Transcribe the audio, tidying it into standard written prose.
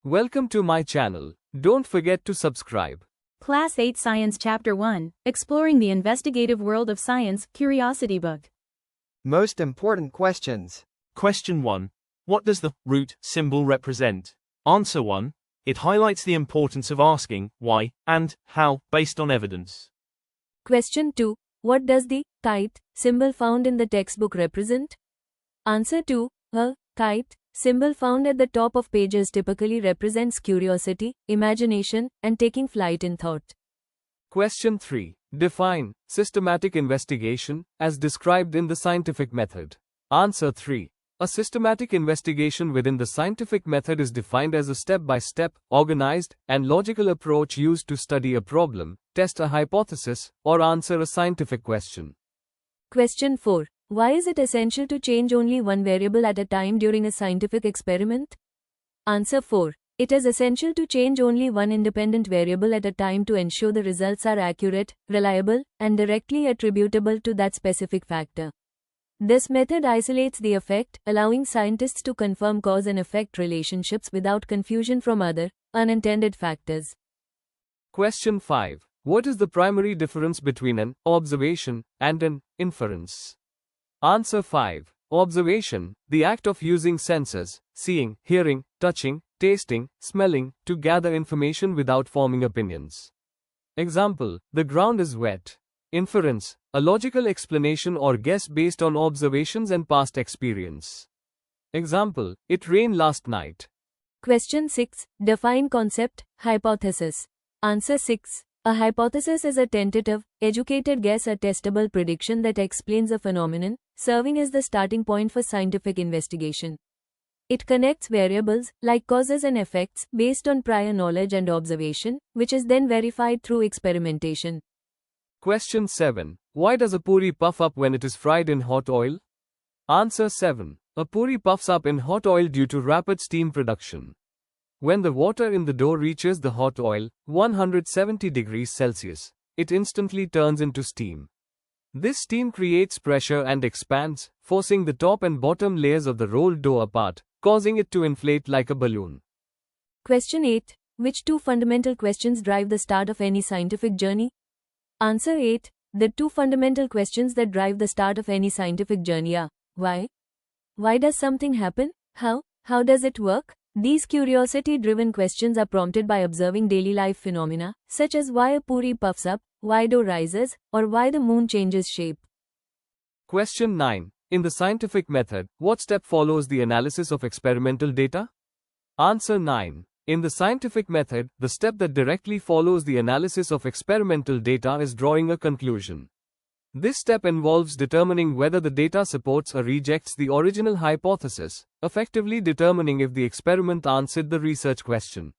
Welcome to my channel. Don't forget to subscribe. Class 8 Science Chapter 1, Exploring the Investigative World of Science, Curiosity Book. Most important questions. Question 1. What does the root symbol represent? Answer 1. It highlights the importance of asking why and how based on evidence. Question 2. What does the kite symbol found in the textbook represent? Answer 2. A kite symbol found at the top of pages typically represents curiosity, imagination, and taking flight in thought. Question 3. Define systematic investigation as described in the scientific method. Answer 3. A systematic investigation within the scientific method is defined as a step-by-step, organized, and logical approach used to study a problem, test a hypothesis, or answer a scientific question. Question 4. Why is it essential to change only one variable at a time during a scientific experiment? Answer 4. It is essential to change only one independent variable at a time to ensure the results are accurate, reliable, and directly attributable to that specific factor. This method isolates the effect, allowing scientists to confirm cause and effect relationships without confusion from other, unintended factors. Question 5. What is the primary difference between an observation and an inference? Answer 5. Observation, the act of using senses, seeing, hearing, touching, tasting, smelling, to gather information without forming opinions. Example, the ground is wet. Inference, a logical explanation or guess based on observations and past experience. Example, it rained last night. Question 6. Define concept, hypothesis. Answer 6. A hypothesis is a tentative, educated guess, a testable prediction that explains a phenomenon, serving as the starting point for scientific investigation. It connects variables, like causes and effects, based on prior knowledge and observation, which is then verified through experimentation. Question 7. Why does a puri puff up when it is fried in hot oil? Answer 7. A puri puffs up in hot oil due to rapid steam production. When the water in the dough reaches the hot oil, 170 degrees Celsius, it instantly turns into steam. This steam creates pressure and expands, forcing the top and bottom layers of the rolled dough apart, causing it to inflate like a balloon. Question 8. Which two fundamental questions drive the start of any scientific journey? Answer 8. The two fundamental questions that drive the start of any scientific journey are: why? Why does something happen? How? How does it work? These curiosity-driven questions are prompted by observing daily life phenomena, such as why a puri puffs up, why dough rises, or why the moon changes shape. Question 9. In the scientific method, what step follows the analysis of experimental data? Answer 9. In the scientific method, the step that directly follows the analysis of experimental data is drawing a conclusion. This step involves determining whether the data supports or rejects the original hypothesis, effectively determining if the experiment answered the research question.